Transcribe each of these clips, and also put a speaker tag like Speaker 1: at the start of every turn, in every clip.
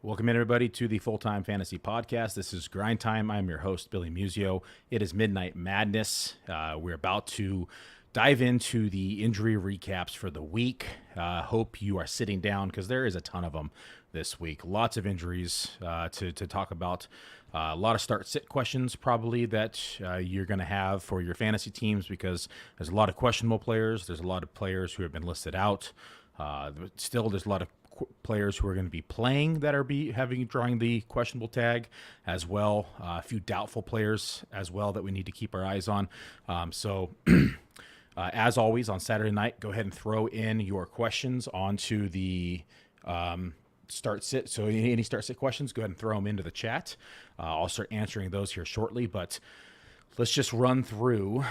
Speaker 1: Welcome in, everybody, to the Full-Time Fantasy Podcast. This is Grind Time. I'm your host, Billy Muzio. It is Midnight Madness. We're about to dive into the injury recaps for the week. Hope you are sitting down because there is a ton of them this week. Lots of injuries to talk about. A lot of start-sit questions probably that you're going to have for your fantasy teams because there's a lot of questionable players. There's a lot of players who have been listed out. Still, there's a lot of players who are going to be playing that are drawing the questionable tag as well. A few doubtful players as well that we need to keep our eyes on. As always, on Saturday night, go ahead and throw in your questions onto the start sit. So any start sit questions, go ahead and throw them into the chat. I'll start answering those here shortly, but let's just run through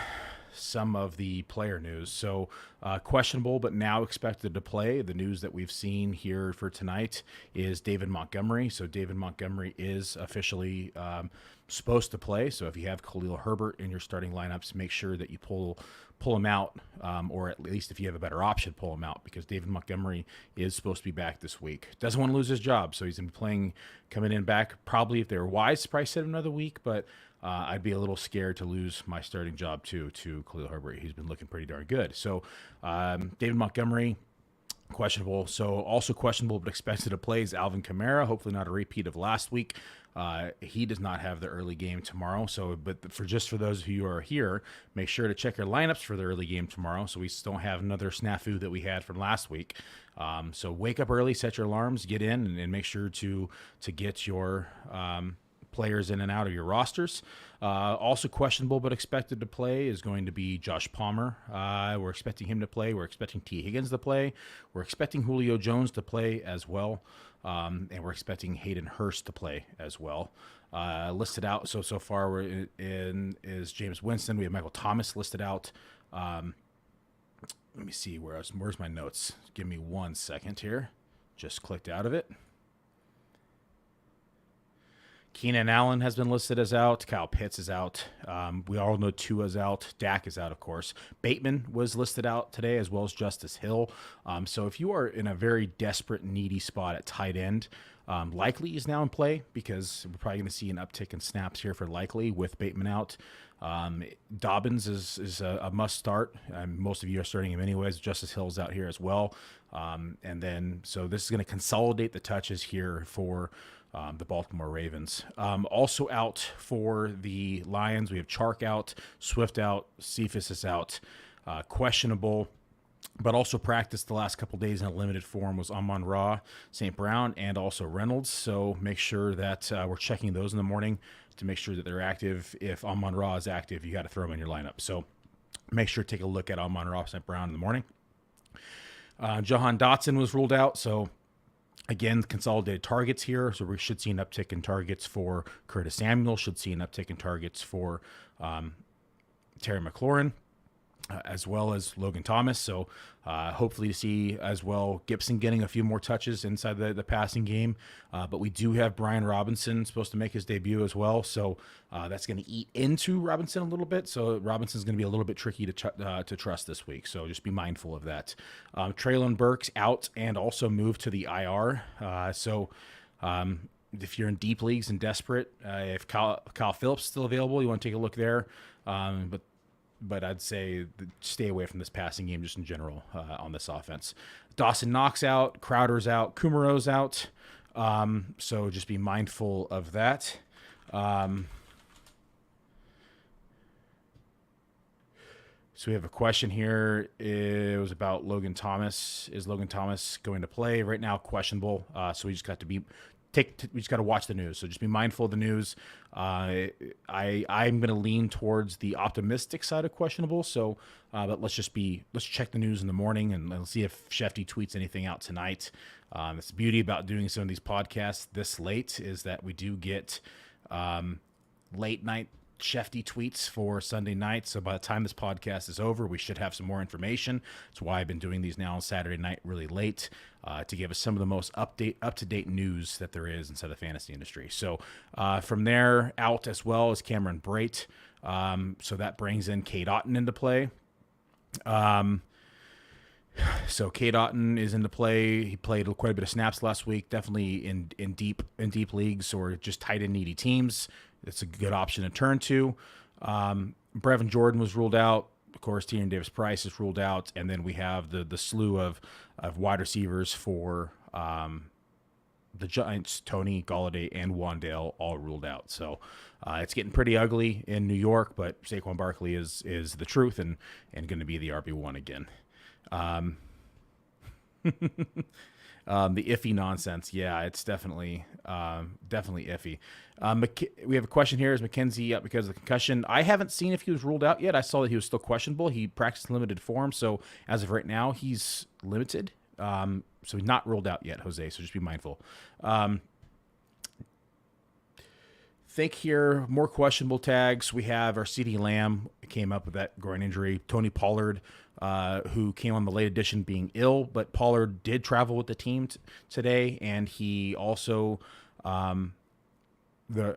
Speaker 1: some of the player news. So questionable, but now expected to play. The news that we've seen here for tonight is David Montgomery. So David Montgomery is officially supposed to play. So if you have Khalil Herbert in your starting lineups, make sure that you pull him out, or at least if you have a better option, pull him out, because David Montgomery is supposed to be back this week. Doesn't want to lose his job, so he's been coming in back. Probably, if they were wise, probably sit another week, but I'd be a little scared to lose my starting job to Khalil Herbert. He's been looking pretty darn good. So David Montgomery, questionable. So also questionable but expected to play is Alvin Kamara. Hopefully not a repeat of last week. He does not have the early game tomorrow. So, but for those of you who are here, make sure to check your lineups for the early game tomorrow, so we don't have another snafu that we had from last week. So wake up early, set your alarms, get in, and make sure to get your players in and out of your rosters. Also questionable but expected to play is going to be Josh Palmer. We're expecting him to play. We're expecting T. Higgins to play. We're expecting Julio Jones to play as well. And we're expecting Hayden Hurst to play as well. Listed out so far we're in is James Winston. We have Michael Thomas listed out. Let me see where's my notes. Give me 1 second here. Just clicked out of it. Keenan Allen has been listed as out. Kyle Pitts is out. We all know Tua's out. Dak is out, of course. Bateman was listed out today, as well as Justice Hill. So if you are in a very desperate, needy spot at tight end, Likely is now in play because we're probably going to see an uptick in snaps here for Likely with Bateman out. Dobbins is a must start. Most of you are starting him anyways. Justice Hill's out here as well. And then, so this is going to consolidate the touches here for the Baltimore Ravens. Also out for the Lions, we have Chark out, Swift out, Cephas is out. Questionable, but also practiced the last couple days in a limited form was Amon-Ra, St. Brown, and also Reynolds. So make sure that we're checking those in the morning to make sure that they're active. If Amon-Ra is active, you got to throw them in your lineup. So make sure to take a look at Amon-Ra, St. Brown in the morning. Johann Dotson was ruled out. So again, consolidated targets here. So we should see an uptick in targets for Curtis Samuel, should see an uptick in targets for Terry McLaurin, as well as Logan Thomas. So hopefully to see as well Gibson getting a few more touches inside the passing game. But we do have Brian Robinson supposed to make his debut as well. So that's going to eat into Robinson a little bit. So Robinson's going to be a little bit tricky to trust this week. So just be mindful of that. Traylon Burks out and also moved to the IR. If you're in deep leagues and desperate, if Kyle Phillips is still available, you want to take a look there. But I'd say stay away from this passing game just in general on this offense. Dawson Knox out, Crowder's out, Kumero's out. So just be mindful of that. So we have a question here. It was about Logan Thomas. Is Logan Thomas going to play? Right now, questionable. So we just got to we just got to watch the news. So just be mindful of the news. I'm going to lean towards the optimistic side of questionable. So, but let's check the news in the morning and let's see if Shefty tweets anything out tonight. It's the beauty about doing some of these podcasts this late is that we do get late night Shefty tweets for Sunday night. So by the time this podcast is over, we should have some more information. That's why I've been doing these now on Saturday night really late to give us some of the most up-to-date news that there is inside the fantasy industry. So from there out as well as Cameron Brate. So that brings in Cade Otton into play. So K. Dotton is into play. He played quite a bit of snaps last week, definitely in deep leagues or just tight and needy teams. It's a good option to turn to. Brevin Jordan was ruled out. Of course, Tyrion Davis-Price is ruled out, and then we have the slew of wide receivers for the Giants, Tony, Golladay, and Wandale all ruled out. So it's getting pretty ugly in New York, but Saquon Barkley is the truth and going to be the RB1 again. The iffy nonsense. Yeah, it's definitely iffy. We have a question here. Is McKenzie up because of the concussion? I haven't seen if he was ruled out yet. I saw that he was still questionable. He practiced limited form, so as of right now, he's limited. So he's not ruled out yet, Jose, so just be mindful. Think here, more questionable tags. We have our CeeDee Lamb came up with that groin injury. Tony Pollard, who came on the late edition being ill, but Pollard did travel with the team today, and he also, the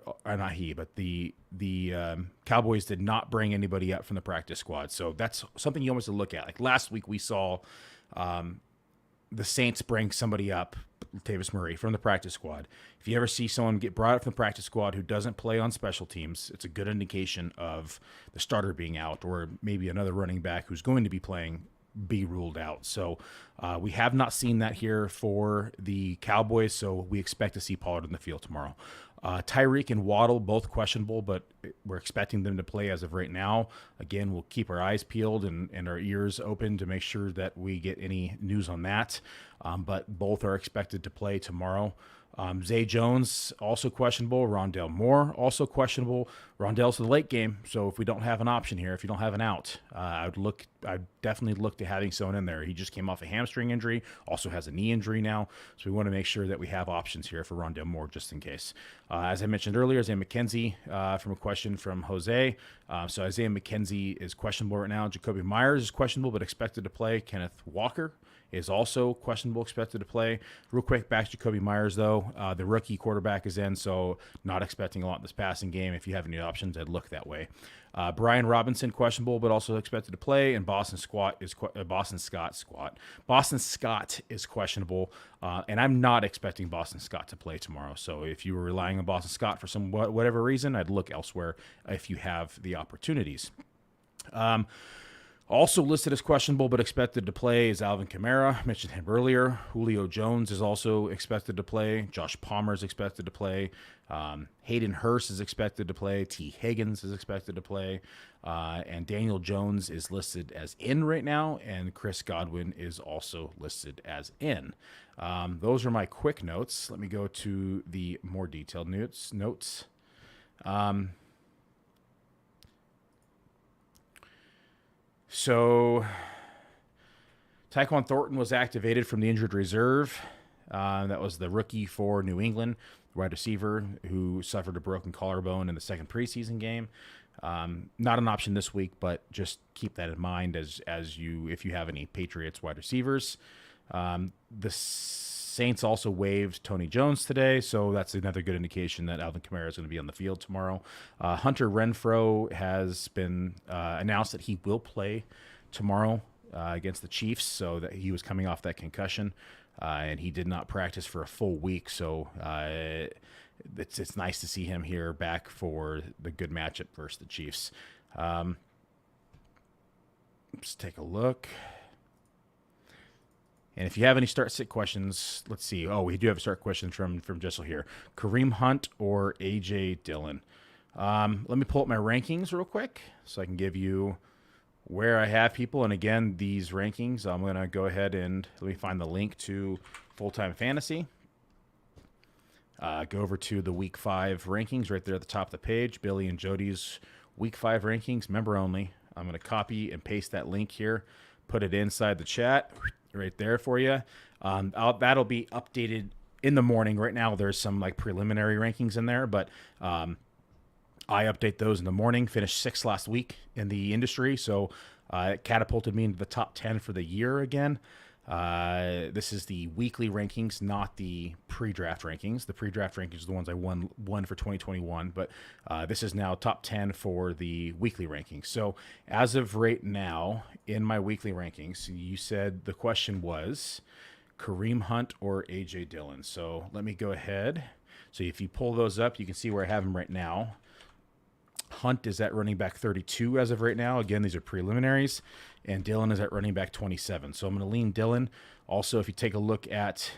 Speaker 1: Cowboys did not bring anybody up from the practice squad. So that's something you almost have to look at. Like last week we saw the Saints bring somebody up, Latavius Murray, from the practice squad. If you ever see someone get brought up from the practice squad who doesn't play on special teams, it's a good indication of the starter being out, or maybe another running back who's going to be playing be ruled out. So we have not seen that here for the Cowboys, so we expect to see Pollard in the field tomorrow. Tyreek and Waddle, both questionable, but we're expecting them to play as of right now. Again, we'll keep our eyes peeled and our ears open to make sure that we get any news on that. But both are expected to play tomorrow. Zay Jones, also questionable. Rondale Moore, also questionable. Rondale's the late game, so if we don't have an option here, if you don't have an out, I'd definitely look to having someone in there. He just came off a hamstring injury, also has a knee injury now, so we want to make sure that we have options here for Rondale Moore just in case. As I mentioned earlier, Isaiah McKenzie from a question from Jose. So Isaiah McKenzie is questionable right now. Jacoby Myers is questionable but expected to play. Kenneth Walker is also questionable, expected to play. Real quick, back to Jacoby Myers, though. The rookie quarterback is in, so not expecting a lot in this passing game. If you have any options, I'd look that way. Brian Robinson, questionable, but also expected to play. And Boston Scott is questionable. And I'm not expecting Boston Scott to play tomorrow. So if you were relying on Boston Scott for some whatever reason, I'd look elsewhere if you have the opportunities. Also listed as questionable but expected to play is Alvin Kamara. Mentioned him earlier. Julio Jones is also expected to play. Josh Palmer is expected to play. Hayden Hurst is expected to play. T. Higgins is expected to play. And Daniel Jones is listed as in right now. And Chris Godwin is also listed as in. Those are my quick notes. Let me go to the more detailed notes. So Tyquan Thornton was activated from the injured reserve. That was the rookie for New England, wide receiver who suffered a broken collarbone in the second preseason game. Not an option this week, but just keep that in mind if you have any Patriots wide receivers. The Saints also waived Tony Jones today, so that's another good indication that Alvin Kamara is going to be on the field tomorrow. Hunter Renfrow has been announced that he will play tomorrow against the Chiefs, so that he was coming off that concussion, and he did not practice for a full week, so it's nice to see him here back for the good matchup versus the Chiefs. Let's take a look. And if you have any start-sit questions, let's see. Oh, we do have a start question from Jessel here. Kareem Hunt or A.J. Dillon? Let me pull up my rankings real quick so I can give you where I have people. And again, these rankings, I'm going to go ahead and let me find the link to Full-Time Fantasy. Go over to the Week 5 rankings right there at the top of the page. Billy and Jody's Week 5 rankings, member only. I'm going to copy and paste that link here, put it inside the chat right there for you. That'll be updated in the morning. Right now, there's some like preliminary rankings in there, but I update those in the morning. Finished 6th last week in the industry, so it catapulted me into the top 10 for the year again. This is the weekly rankings, not the pre-draft rankings. The pre-draft rankings are the ones I won for 2021, but this is now top 10 for the weekly rankings. So as of right now, in my weekly rankings, you said the question was Kareem Hunt or A.J. Dillon. So let me go ahead. So if you pull those up, you can see where I have them right now. Hunt is at running back 32 as of right now. Again, these are preliminaries. And Dillon is at running back 27. So I'm going to lean Dillon. Also, if you take a look at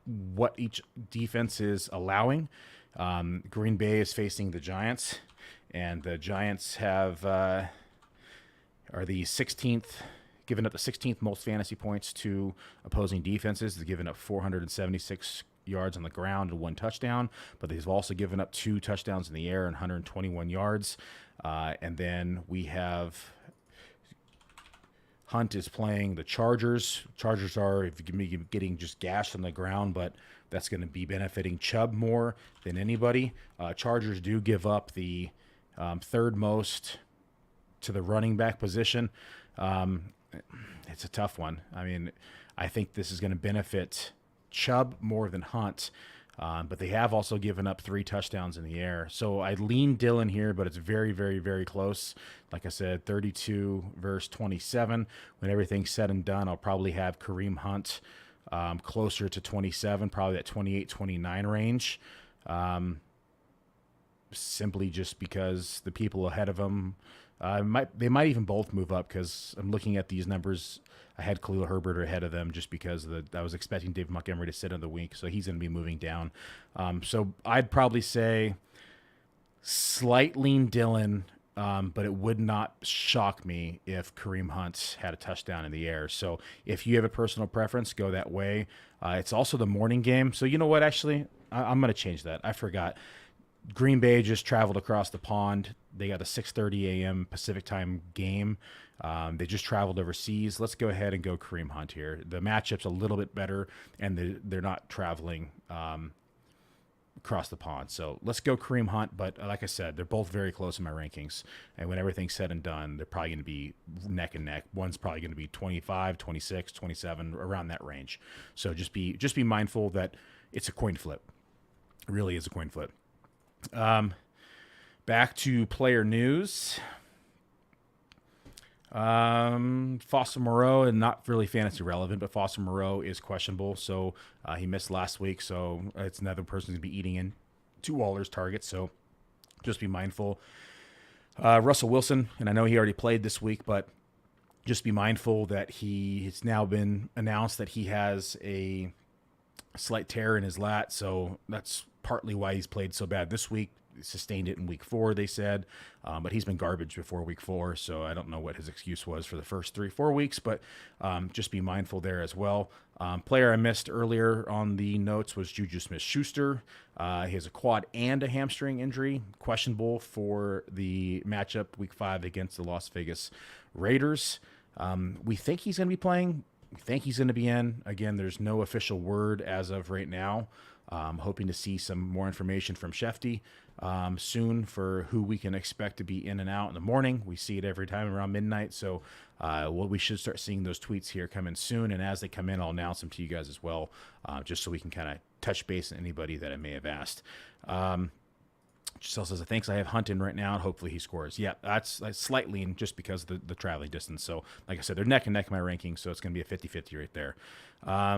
Speaker 1: what each defense is allowing, Green Bay is facing the Giants. And the Giants have are the 16th, giving up the 16th most fantasy points to opposing defenses. They've given up 476 yards on the ground and 1 touchdown, but they've also given up 2 touchdowns in the air and 121 yards. And then we have Hunt is playing the Chargers. Chargers are, if you can be getting just gashed on the ground, but that's going to be benefiting Chubb more than anybody. Chargers do give up the third most to the running back position. It's a tough one. I mean, I think this is going to benefit Chubb more than Hunt, but they have also given up 3 touchdowns in the air. So I lean Dillon here, but it's very, very, very close. Like I said, 32 versus 27. When everything's said and done, I'll probably have Kareem Hunt closer to 27, probably that 28, 29 range. Simply just because the people ahead of him, they might even both move up, because I'm looking at these numbers. I had Khalil Herbert ahead of them just because I was expecting Dave Montgomery to sit in the week, so he's going to be moving down. So I'd probably say slight lean Dillon, but it would not shock me if Kareem Hunt had a touchdown in the air. So if you have a personal preference, go that way. It's also the morning game. So you know what? Actually, I'm going to change that. I forgot. Green Bay just traveled across the pond. They got a 6:30 a.m. Pacific time game. They just traveled overseas. Let's go ahead and go Kareem Hunt here. The matchup's a little bit better, and they're not traveling across the pond. So let's go Kareem Hunt. But like I said, they're both very close in my rankings. And when everything's said and done, they're probably going to be neck and neck. One's probably going to be 25, 26, 27, around that range. So just be mindful that it's a coin flip. It really is a coin flip. Back to player news. Foster Moreau, and not really fantasy relevant, but Foster Moreau is questionable. So he missed last week. So it's another person going to be eating into Waller's targets. So just be mindful. Russell Wilson, and I know he already played this week, but just be mindful that it's now been announced that he has a slight tear in his lat. So that's partly why he's played so bad this week. He sustained it in week 4, they said, but he's been garbage before week 4, so I don't know what his excuse was for the first 3-4 weeks, but just be mindful there as well. Player I missed earlier on the notes was Juju Smith-Schuster. He has a quad and a hamstring injury, questionable for the matchup week 5 against the Las Vegas Raiders. We think he's going to be playing. We think he's going to be in. Again, there's no official word as of right now. Hoping to see some more information from Shefty soon for who we can expect to be in and out in the morning. We see it every time around midnight, so we should start seeing those tweets here come in soon, and as they come in, I'll announce them to you guys as well, just so we can kind of touch base on anybody that I may have asked. Giselle says, thanks, I have Hunt in right now, and hopefully he scores. Yeah, that's slightly in just because of the traveling distance. So, like I said, they're neck and neck in my rankings, so it's going to be a 50-50 right there.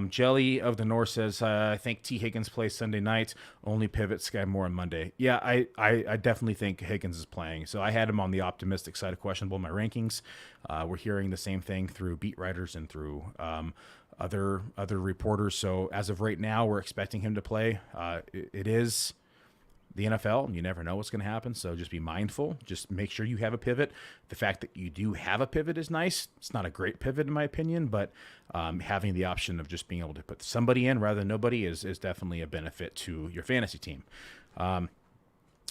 Speaker 1: Jelly of the North says, I think T. Higgins plays Sunday night, only pivot Sky Moore on Monday. Yeah, I definitely think Higgins is playing. So I had him on the optimistic side of questionable in my rankings. We're hearing the same thing through beat writers and through other reporters. So as of right now, we're expecting him to play. It is the NFL, and you never know what's going to happen, so just be mindful. Just make sure you have a pivot. The fact that you do have a pivot is nice. It's not a great pivot in my opinion, but having the option of just being able to put somebody in rather than nobody is definitely a benefit to your fantasy team.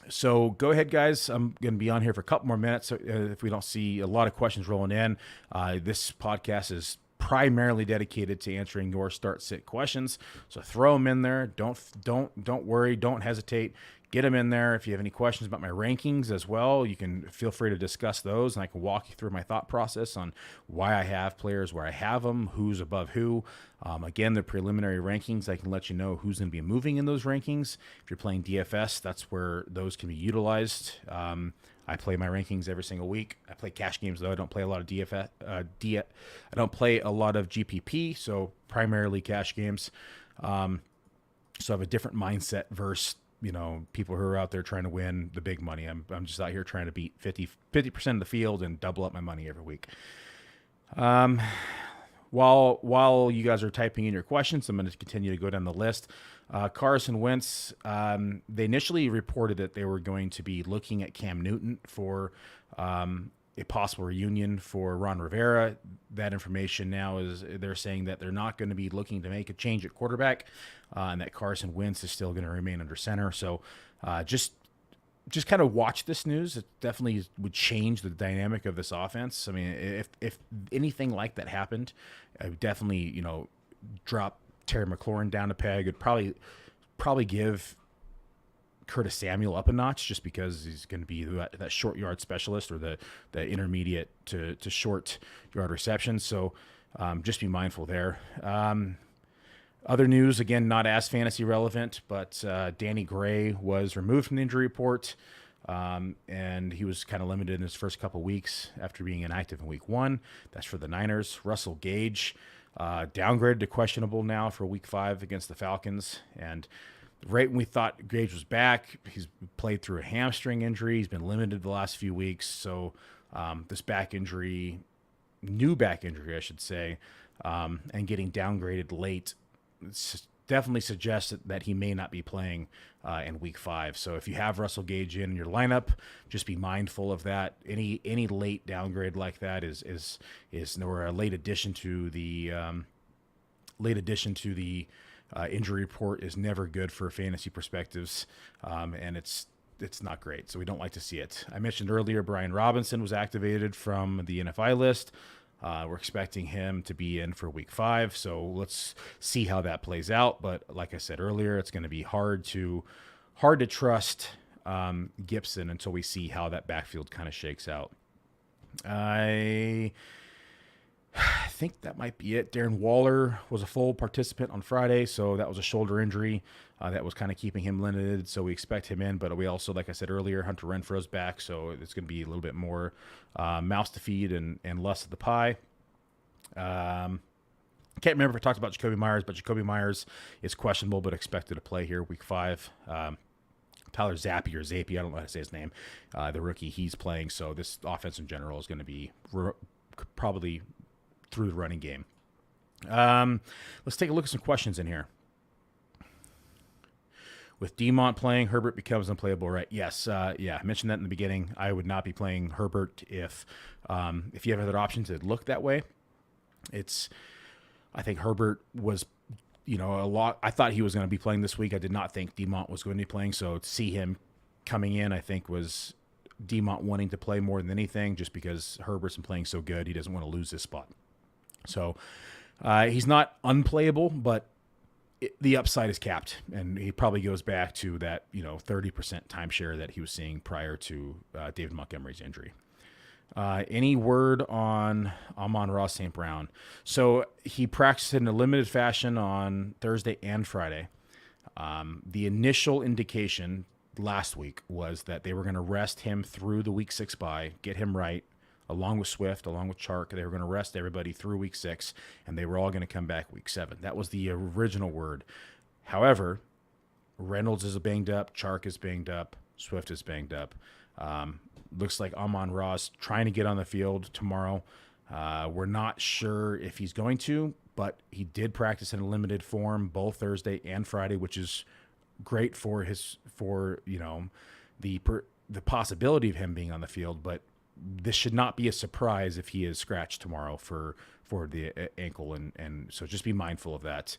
Speaker 1: So go ahead, guys. I'm going to be on here for a couple more minutes. So, if we don't see a lot of questions rolling in, this podcast is primarily dedicated to answering your start sit questions. So throw them in there. Don't worry. Don't hesitate. get them in there. If you have any questions about my rankings as well, you can feel free to discuss those, and I can walk you through my thought process on why I have players where I have them, who's above who. Again, the preliminary rankings, I can let you know who's going to be moving in those rankings. If you're playing DFS, that's where those can be utilized. I play my rankings every single week. I play cash games, though. I don't play a lot of DFS. I don't play a lot of GPP, so primarily cash games. So I have a different mindset versus people who are out there trying to win the big money. I'm just out here trying to beat 50% of the field and double up my money every week. While you guys are typing in your questions, I'm going to continue to go down the list. Carson Wentz, they initially reported that they were going to be looking at Cam Newton for a possible reunion for Ron Rivera. That information now is they're saying that they're not going to be looking to make a change at quarterback, and that Carson Wentz is still going to remain under center. So just kind of watch this news. It definitely would change the dynamic of this offense. I mean, if anything like that happened, I would definitely drop Terry McLaurin down a peg. It'd probably give Curtis Samuel up a notch, just because he's going to be that short yard specialist, or the intermediate to short yard reception. So just be mindful there. Other news, again, not as fantasy relevant, but Danny Gray was removed from the injury report, and he was kind of limited in his first couple weeks after being inactive in week 1. That's for the Niners. Russell Gage downgraded to questionable now for week 5 against the Falcons. And right when we thought Gage was back, he's played through a hamstring injury. He's been limited the last few weeks. So this new back injury, I should say, and getting downgraded late, definitely suggests that he may not be playing in week 5. So if you have Russell Gage in your lineup, just be mindful of that. Any late downgrade like that is or a late addition to the injury report is never good for fantasy perspectives, and it's not great. So we don't like to see it. I mentioned earlier Brian Robinson was activated from the NFI list. We're expecting him to be in for week 5, so let's see how that plays out. But like I said earlier, it's going to be hard to trust Gibson until we see how that backfield kind of shakes out. I think that might be it. Darren Waller was a full participant on Friday, so that was a shoulder injury that was kind of keeping him limited, so we expect him in. But we also, like I said earlier, Hunter Renfro's back, so it's going to be a little bit more mouse to feed and less of the pie. Can't remember if I talked about Jacoby Myers, but Jacoby Myers is questionable but expected to play here week 5. Tyler Zappe, I don't know how to say his name, the rookie, he's playing, so this offense in general is going to be probably through the running game. Let's take a look at some questions in here. With Demont playing, Herbert becomes unplayable, right? Yes. I mentioned that in the beginning. I would not be playing Herbert if you have other options that look that way. I think Herbert was, a lot. I thought he was going to be playing this week. I did not think Demont was going to be playing. So to see him coming in, I think was Demont wanting to play more than anything, just because Herbert's been playing so good. He doesn't want to lose his spot. So he's not unplayable, but the upside is capped, and he probably goes back to that 30% timeshare that he was seeing prior to David Montgomery's injury. Any word on Amon-Ra St. Brown? So he practiced in a limited fashion on Thursday and Friday. The initial indication last week was that they were going to rest him through the week 6 bye, get him right, along with Swift, along with Chark. They were going to rest everybody through week 6, and they were all going to come back week 7. That was the original word. However, Reynolds is banged up, Chark is banged up, Swift is banged up. Looks like Amon-Ra's trying to get on the field tomorrow. We're not sure if he's going to, but he did practice in a limited form both Thursday and Friday, which is great for the possibility of him being on the field. But this should not be a surprise if he is scratched tomorrow for the ankle, and so just be mindful of that.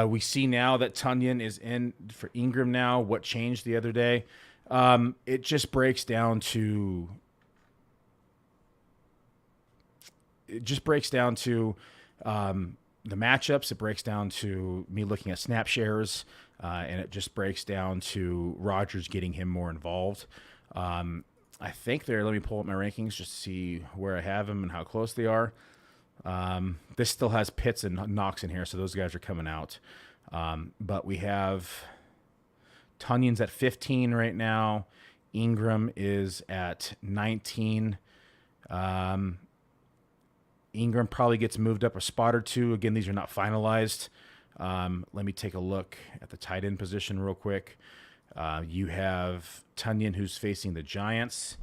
Speaker 1: We see now that Tunyon is in for Ingram now. What changed the other day? It just breaks down to the matchups, it breaks down to me looking at snap shares, and it just breaks down to Rodgers getting him more involved. I think let me pull up my rankings just to see where I have them and how close they are. This still has Pitts and Knox in here, so those guys are coming out. But we have Tunyon's at 15 right now. Ingram is at 19. Ingram probably gets moved up a spot or two. Again, these are not finalized. Let me take a look at the tight end position real quick. You have Tunyon, who's facing the Giants.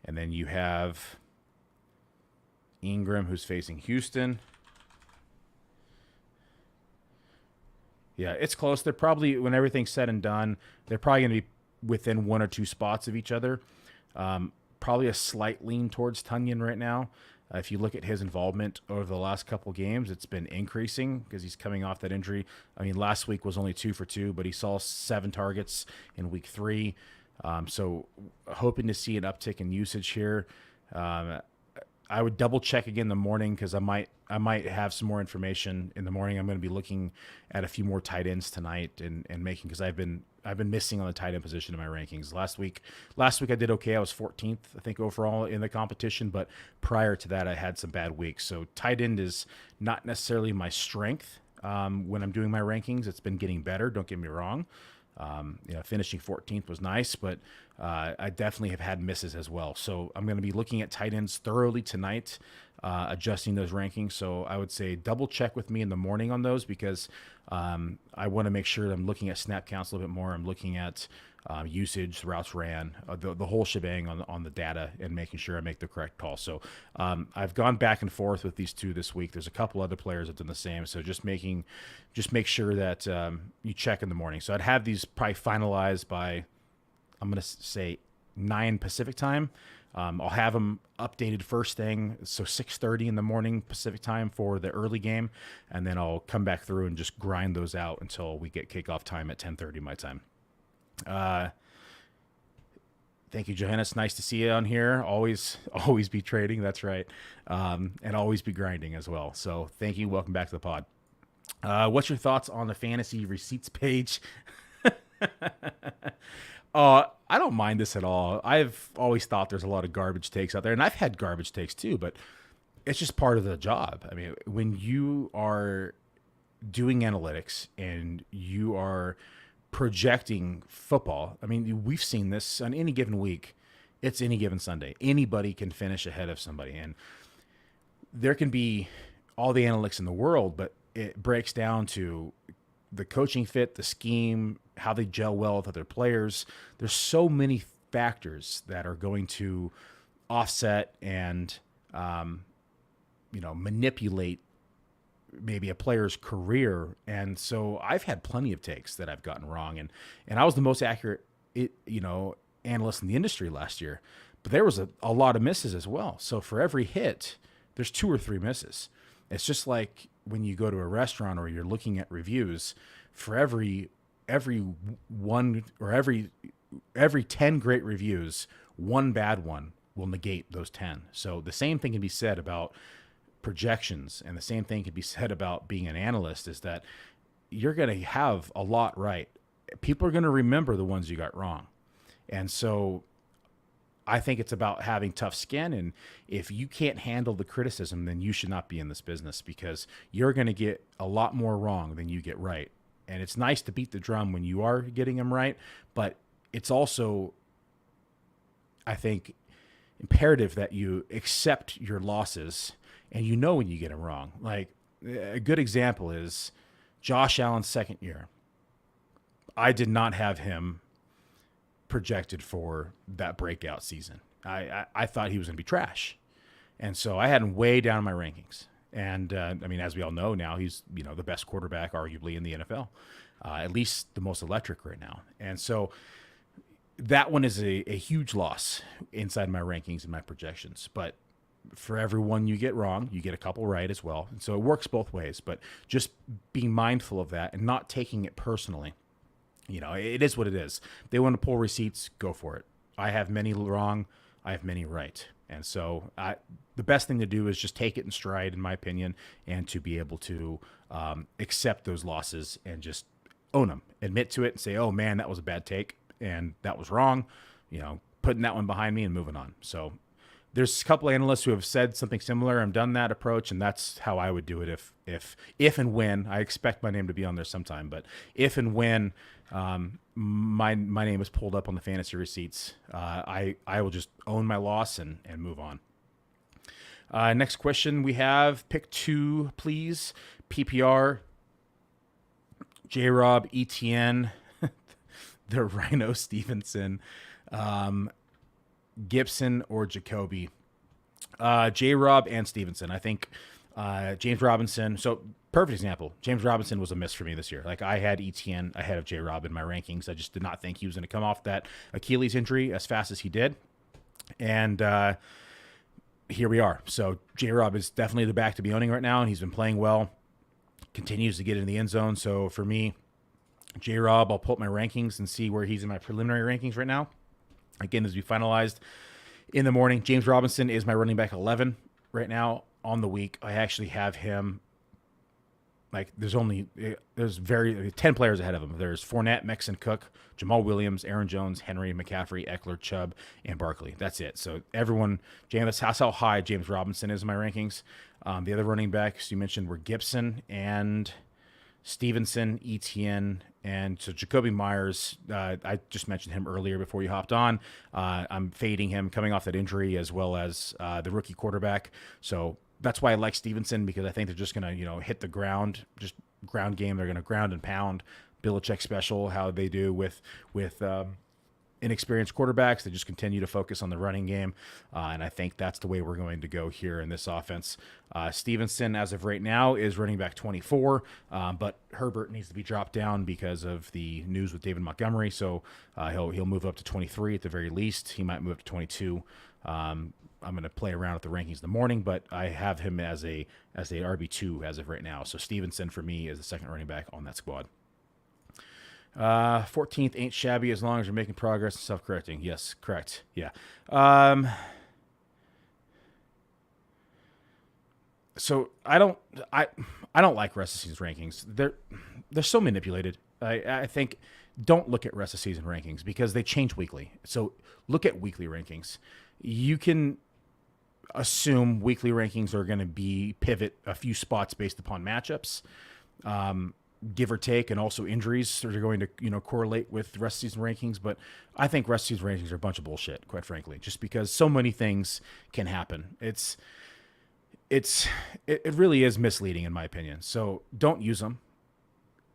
Speaker 1: And then you have Ingram, who's facing Houston. Yeah, it's close. They're probably, when everything's said and done, they're probably going to be within one or two spots of each other. Probably a slight lean towards Tunyon right now. If you look at his involvement over the last couple games, it's been increasing because he's coming off that injury. I mean, last week was only 2 for 2, but he saw 7 targets in week 3. So hoping to see an uptick in usage here. I would double check again in the morning because I might have some more information in the morning. I'm going to be looking at a few more tight ends tonight and making, because I've been missing on the tight end position in my rankings. Last week I did okay. I was 14th, I think, overall in the competition, but prior to that I had some bad weeks. So tight end is not necessarily my strength when I'm doing my rankings. It's been getting better, don't get me wrong. Finishing 14th was nice, but I definitely have had misses as well. So I'm going to be looking at tight ends thoroughly tonight, adjusting those rankings. So I would say double check with me in the morning on those, because I want to make sure that I'm looking at snap counts a little bit more. I'm looking at usage, routes ran, the whole shebang on the data, and making sure I make the correct call. So I've gone back and forth with these two this week. There's a couple other players that have done the same. So just make sure that you check in the morning. So I'd have these probably finalized by, I'm going to say 9 Pacific time. I'll have them updated first thing, so 6:30 in the morning Pacific time for the early game, and then I'll come back through and just grind those out until we get kickoff time at 10:30 my time. Thank you, Johanna. It's nice to see you on here. Always be trading. That's right. And always be grinding as well. So thank you. Welcome back to the pod. What's your thoughts on the fantasy receipts page? I don't mind this at all. I've always thought there's a lot of garbage takes out there, and I've had garbage takes too, but it's just part of the job. I mean, when you are doing analytics and you are projecting football, I mean, we've seen this on any given week. It's any given Sunday. Anybody can finish ahead of somebody, and there can be all the analytics in the world, but it breaks down to the coaching fit, the scheme, how they gel well with other players. There's so many factors that are going to offset and, manipulate maybe a player's career. And so I've had plenty of takes that I've gotten wrong. And I was the most accurate, analyst in the industry last year, but there was a lot of misses as well. So for every hit, there's 2 or 3 misses. It's just like when you go to a restaurant or you're looking at reviews, for every one or every 10 great reviews, 1 bad one will negate those 10. So the same thing can be said about projections, and the same thing can be said about being an analyst, is that you're going to have a lot right. People are going to remember the ones you got wrong. And so I think it's about having tough skin, and if you can't handle the criticism, then you should not be in this business, because you're going to get a lot more wrong than you get right. And it's nice to beat the drum when you are getting them right, but it's also, I think, imperative that you accept your losses and when you get them wrong. Like, a good example is Josh Allen's second year. I did not have him projected for that breakout season. I thought he was going to be trash. And so I had him way down in my rankings. And, as we all know now, he's, the best quarterback arguably in the NFL, at least the most electric right now. And so that one is a huge loss inside my rankings and my projections. But for every one you get wrong, you get a couple right as well. And so it works both ways. But just being mindful of that and not taking it personally. It is what it is. They want to pull receipts, go for it. I have many wrong. I have many right. And so the best thing to do is just take it in stride, in my opinion, and to be able to accept those losses and just own them, admit to it, and say, "Oh man, that was a bad take, and that was wrong." Putting that one behind me and moving on. So there's a couple of analysts who have said something similar and done that approach, and that's how I would do it if and when I expect my name to be on there sometime. But if and when my name is pulled up on the fantasy receipts, I will just own my loss and move on. Next question we have, pick 2, please. PPR, J-Rob, ETN, the Rhino Stevenson, Gibson, or Jacoby. J-Rob and Stevenson. I think James Robinson. So perfect example. James Robinson was a miss for me this year. Like, I had ETN ahead of J-Rob in my rankings. I just did not think he was going to come off that Achilles injury as fast as he did. And here we are. So J-Rob is definitely the back to be owning right now, and he's been playing well. Continues to get in the end zone. So for me, J-Rob, I'll pull up my rankings and see where he's in my preliminary rankings right now. Again, as we finalized in the morning, James Robinson is my running back 11 right now on the week. I actually have him, like, there's 10 players ahead of him. There's Fournette, Mixon, Cook, Jamal Williams, Aaron Jones, Henry, McCaffrey, Eckler, Chubb, and Barkley. That's it. So everyone, James, that's how high James Robinson is in my rankings. The other running backs you mentioned were Gibson and Stevenson, ETN, and so Jacoby Myers. I just mentioned him earlier before you hopped on. I'm fading him coming off that injury, as well as the rookie quarterback. So that's why I like Stevenson, because I think they're just going to, hit the ground, just ground game. They're going to ground and pound. Belichick special, how they do with inexperienced quarterbacks. They just continue to focus on the running game, and I think that's the way we're going to go here in this offense. Stevenson, as of right now, is running back 24, but Herbert needs to be dropped down because of the news with David Montgomery, so he'll move up to 23 at the very least. He might move up to 22. I'm going to play around with the rankings in the morning, but I have him as a RB2 as of right now. So Stevenson for me is the second running back on that squad. 14th ain't shabby as long as you're making progress and self-correcting. Yes, correct. Yeah. So I don't like rest of season rankings. They're so manipulated. I think don't look at rest of season rankings because they change weekly. So look at weekly rankings. You can assume weekly rankings are going to be pivot a few spots based upon matchups. Give or take, and also injuries are going to correlate with rest season rankings. But I think rest season rankings are a bunch of bullshit, quite frankly, just because so many things can happen. It really is misleading in my opinion. So don't use them.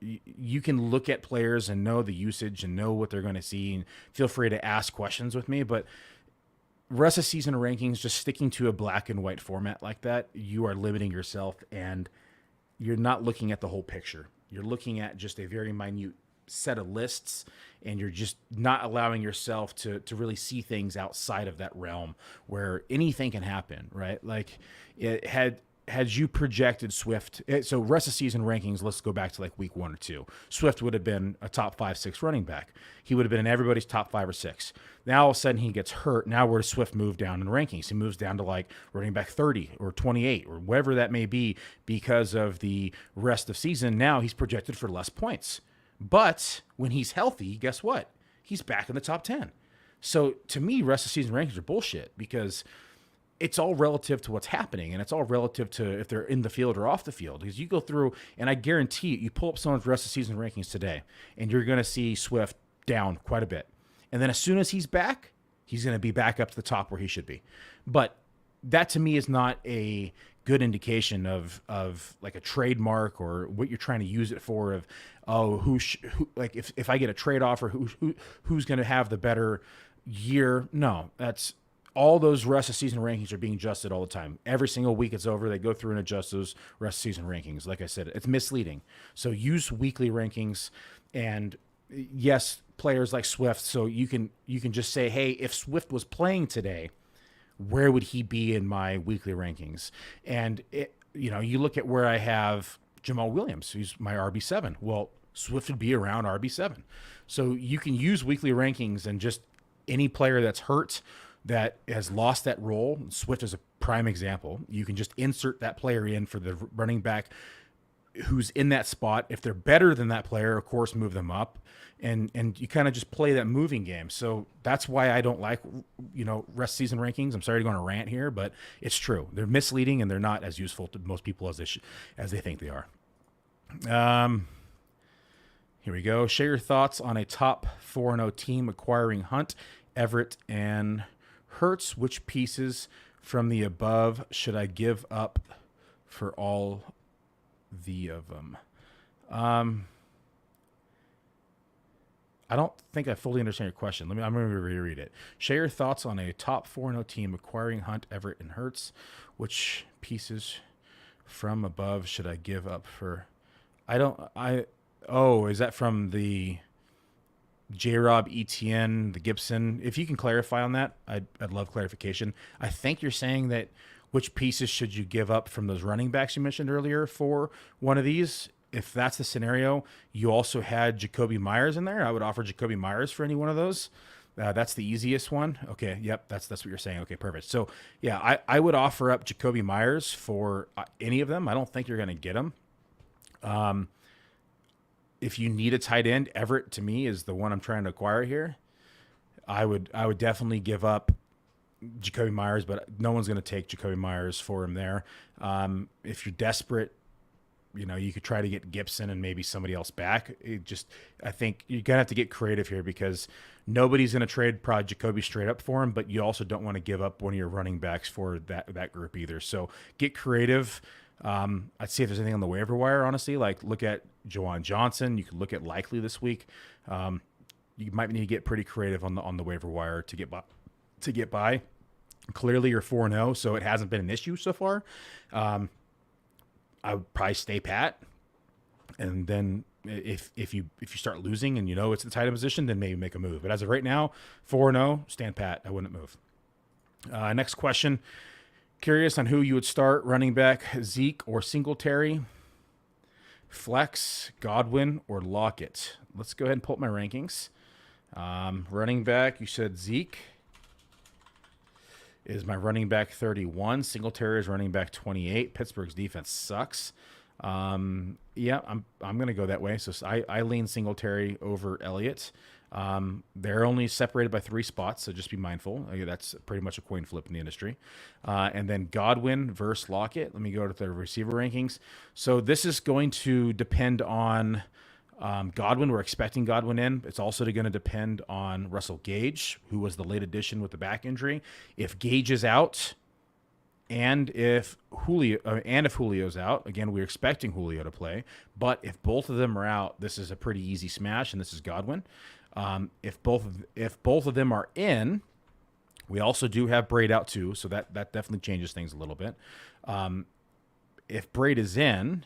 Speaker 1: You can look at players and know the usage and know what they're going to see, and feel free to ask questions with me. But rest of season rankings, just sticking to a black and white format like that, you are limiting yourself, and you're not looking at the whole picture. You're looking at just a very minute set of lists, and you're just not allowing yourself to really see things outside of that realm where anything can happen, right? Like, it had you projected Swift, so rest of season rankings, let's go back to like week 1 or 2. Swift would have been a top 5, 6 running back. He would have been in everybody's top 5 or 6. Now all of a sudden he gets hurt. Now where does Swift move down in rankings? He moves down to like running back 30 or 28 or whatever that may be because of the rest of season. Now he's projected for less points. But when he's healthy, guess what? He's back in the top 10. So to me, rest of season rankings are bullshit because it's all relative to what's happening, and it's all relative to if they're in the field or off the field. Because you go through, and I guarantee you pull up someone's rest of season rankings today, and you're going to see Swift down quite a bit. And then as soon as he's back, he's going to be back up to the top where he should be. But that to me is not a good indication of like a trademark or what you're trying to use it for. Of who like if I get a trade offer, who's going to have the better year? No, that's. All those rest of season rankings are being adjusted all the time. Every single week it's over, they go through and adjust those rest of season rankings. Like I said, it's misleading. So use weekly rankings, and yes, players like Swift. So you can just say, hey, if Swift was playing today, where would he be in my weekly rankings? And you look at where I have Jamal Williams, who's my RB7. Well, Swift would be around RB7. So you can use weekly rankings, and just any player that's hurt, that has lost that role. Swift is a prime example. You can just insert that player in for the running back who's in that spot. If they're better than that player, of course, move them up. And you kind of just play that moving game. So that's why I don't like, rest season rankings. I'm sorry to go on a rant here, but it's true. They're misleading and they're not as useful to most people as they think they are. Here we go. Share your thoughts on a top 4-0 team acquiring Hunt, Everett, and Hurts. Which pieces from the above should I give up for all of them? I don't think I fully understand your question. I'm going to reread it. Share your thoughts on a top 4-0 team acquiring Hunt, Everett, and Hurts. Which pieces from above should I give up for? Is that from the J-Rob, ETN, the Gibson? If you can clarify on that, I'd love clarification. I think you're saying that which pieces should you give up from those running backs you mentioned earlier for one of these? If that's the scenario, you also had Jacoby Myers in there. I would offer Jacoby Myers for any one of those. That's the easiest one. Okay, yep, that's what you're saying. Okay, perfect. So, yeah, I would offer up Jacoby Myers for any of them. I don't think you're going to get him. If you need a tight end, Everett to me is the one I'm trying to acquire here. I would definitely give up Jacoby Myers, but no one's going to take Jacoby Myers for him there. If you're desperate, you could try to get Gibson and maybe somebody else back. I think you're going to have to get creative here because nobody's going to trade probably Jacoby straight up for him, but you also don't want to give up one of your running backs for that group either. So get creative. I'd see if there's anything on the waiver wire, honestly. Like look at Johann Dotson. You could look at Likely this week. You might need to get pretty creative on the waiver wire to get by. Clearly you're 4-0, so it hasn't been an issue so far. I would probably stay pat, and then if you start losing and it's the tight end position, then maybe make a move. But as of right now, 4-0, stand pat. I wouldn't move. Next question. Curious on who you would start, running back Zeke or Singletary, flex Godwin or Lockett. Let's go ahead and pull up my rankings. Running back, you said Zeke is my running back 31. Singletary is running back 28. Pittsburgh's defense sucks. I'm going to go that way. So I lean Singletary over Elliott. They're only separated by 3 spots, so just be mindful. That's pretty much a coin flip in the industry. And then Godwin versus Lockett. Let me go to the receiver rankings. So this is going to depend on Godwin. We're expecting Godwin in. It's also going to depend on Russell Gage, who was the late addition with the back injury. If Gage is out, and if Julio's out, again, we're expecting Julio to play. But if both of them are out, this is a pretty easy smash, and this is Godwin. If both of them are in, we also do have Braid out too, so that definitely changes things a little bit. If Braid is in,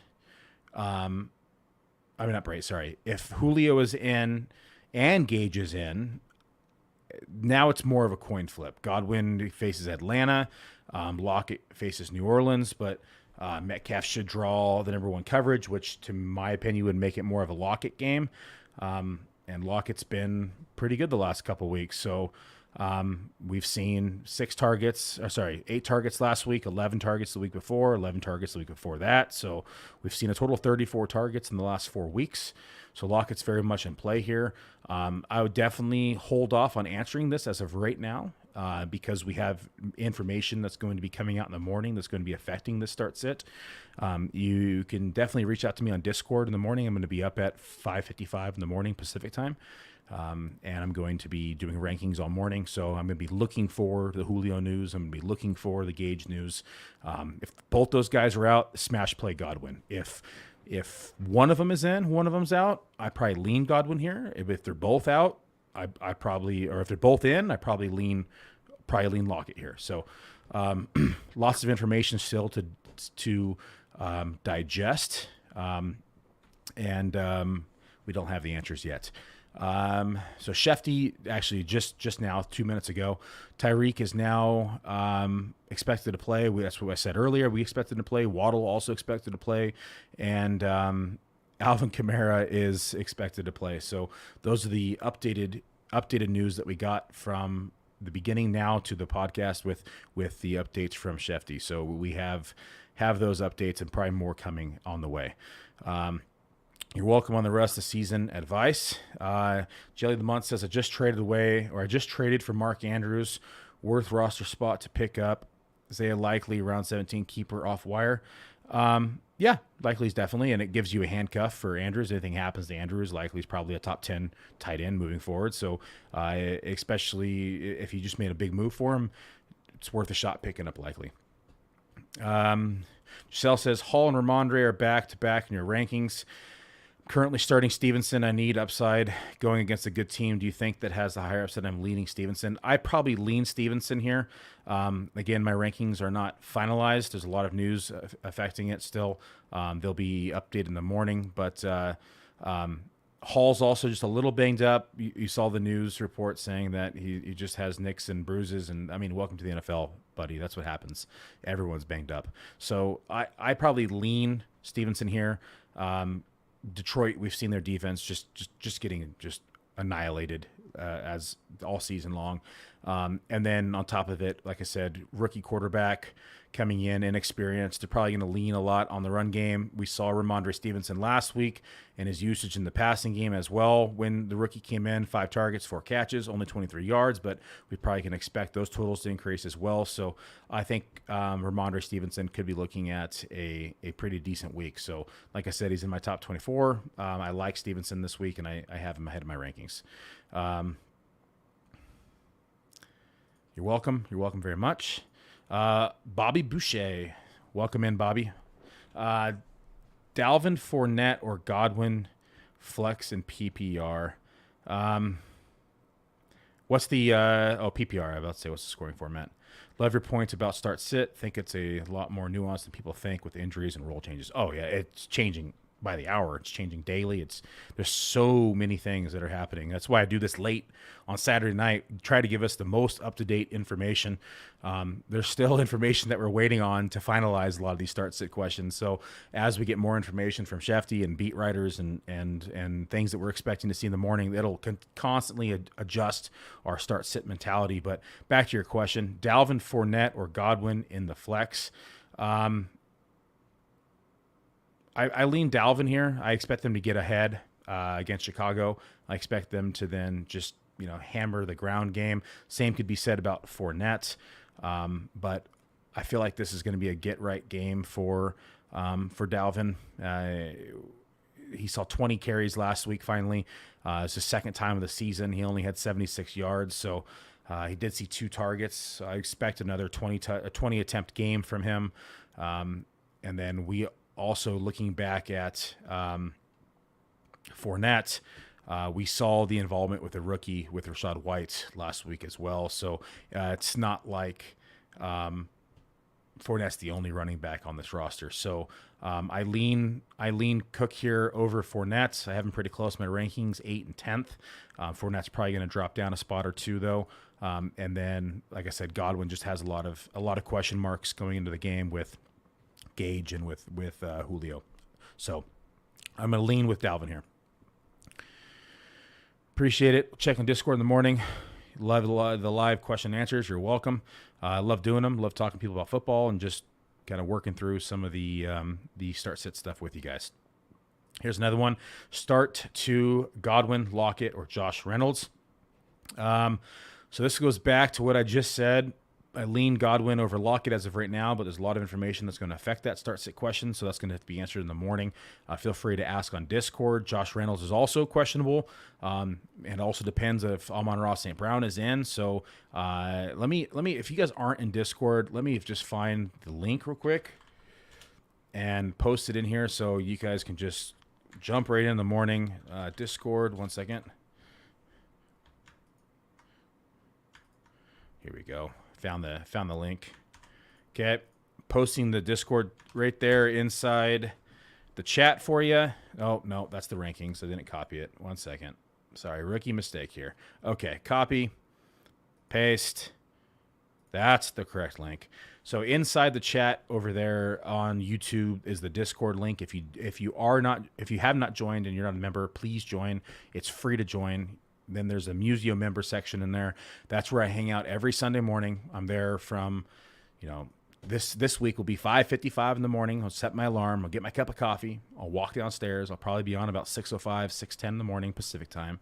Speaker 1: not Braid, sorry. If Julio is in and Gage is in, now it's more of a coin flip. Godwin faces Atlanta. Lockett faces New Orleans, but Metcalf should draw the number 1 coverage, which, to my opinion, would make it more of a Lockett game. And Lockett's been pretty good the last couple weeks. So we've seen 8 targets last week, 11 targets the week before, 11 targets the week before that. So we've seen a total of 34 targets in the last 4 weeks. So Lockett's very much in play here. I would definitely hold off on answering this as of right now because we have information that's going to be coming out in the morning that's going to be affecting this start sit. You can definitely reach out to me on Discord in the morning. I'm going to be up at 5:55 in the morning Pacific time. And I'm going to be doing rankings all morning. So I'm going to be looking for the Julio news. I'm going to be looking for the Gage news. If both those guys are out, smash play Godwin. If one of them is in, one of them's out, I probably lean Godwin here. If they're both out, if they're both in, I probably lean Lockett here. So lots of information still to digest. And we don't have the answers yet. So Shefty, actually just now, 2 minutes ago, Tyreek is now expected to play. That's what I said earlier. We expected to play. Waddle also expected to play. And Alvin Kamara is expected to play. So those are the updated news that we got from the beginning now to the podcast with the updates from Shefty. So we have those updates and probably more coming on the way. You're welcome on the rest of the season advice. Jelly of the Month says, I just traded for Mark Andrews, worth roster spot to pick up. Isaiah Likely, round 17, keeper off wire. Yeah, Likely's definitely, and it gives you a handcuff for Andrews. If anything happens to Andrews, Likely's probably a top 10 tight end moving forward. So especially if you just made a big move for him, it's worth a shot picking up Likely. Giselle says, Hall and Ramondre are back-to-back in your rankings. Currently starting Stevenson. I need upside going against a good team. Do you think that has the higher upside? I'm leaning Stevenson. I probably lean Stevenson here. Again, my rankings are not finalized. There's a lot of news affecting it still. They'll be updated in the morning. But Hall's also just a little banged up. You saw the news report saying that he just has nicks and bruises. And, I mean, welcome to the NFL, buddy. That's what happens. Everyone's banged up. So I probably lean Stevenson here. Detroit, we've seen their defense just getting annihilated as all season long. And then on top of it, like I said, rookie quarterback coming in, inexperienced. They're probably going to lean a lot on the run game. We saw Ramondre Stevenson last week and his usage in the passing game as well. When the rookie came in, 5 targets, 4 catches, only 23 yards, but we probably can expect those totals to increase as well. So I think Ramondre Stevenson could be looking at a pretty decent week. So like I said, he's in my top 24. I like Stevenson this week, and I have him ahead of my rankings. You're welcome. You're welcome very much. Bobby Boucher. Welcome in, Bobby. Dalvin Fournette or Godwin flex and PPR. What's the PPR? I'm about to say, what's the scoring format? Love your points about start sit. Think it's a lot more nuanced than people think with injuries and role changes. Oh yeah, it's changing by the hour. It's changing daily. There's so many things that are happening. That's why I do this late on Saturday night, try to give us the most up-to-date information. There's still information that we're waiting on to finalize a lot of these start-sit questions. So as we get more information from Shefty and beat writers and things that we're expecting to see in the morning, it'll constantly adjust our start-sit mentality. But back to your question, Dalvin Fournette or Godwin in the flex. I lean Dalvin here. I expect them to get ahead against Chicago. I expect them to then just hammer the ground game. Same could be said about Fournette, but I feel like this is going to be a get right game for Dalvin. He saw 20 carries last week. Finally, it's the second time of the season. He only had 76 yards, so he did see 2 targets. So I expect another 20 attempt game from him, and then we. Also, looking back at Fournette, we saw the involvement with the rookie with Rachaad White last week as well. So it's not like Fournette's the only running back on this roster. So I lean Cook here over Fournette. I have him pretty close in my rankings, 8th and 10th. Fournette's probably going to drop down a spot or 2 though. And then, like I said, Godwin just has a lot of question marks going into the game with Gage and with Julio. So I'm going to lean with Dalvin here. Appreciate it. Check on Discord in the morning. Love the live question and answers. You're welcome. I love doing them. Love talking to people about football and just kind of working through some of the start-sit stuff with you guys. Here's another one. Start to Godwin, Lockett, or Josh Reynolds. So this goes back to what I just said. I lean Godwin over Lockett as of right now, but there's a lot of information that's going to affect that start-sit question, so that's going to have to be answered in the morning. Feel free to ask on Discord. Josh Reynolds is also questionable, and also depends if Amon-Ra St. Brown is in. So let me, if you guys aren't in Discord, let me just find the link real quick and post it in here so you guys can just jump right in the morning. Discord, 1 second. Here we go. Found the link. Okay, posting the Discord right there inside the chat for you. Oh no, that's the rankings. I didn't copy it. 1 second. Sorry, rookie mistake here. Okay, copy, paste. That's the correct link. So inside the chat over there on YouTube is the Discord link. If you have not joined and you're not a member, please join. It's free to join. Then there's a Muzio member section in there. That's where I hang out every Sunday morning. I'm there from, this week will be 5:55 in the morning. I'll set my alarm. I'll get my cup of coffee. I'll walk downstairs. I'll probably be on about 6:05, 6:10 in the morning Pacific time.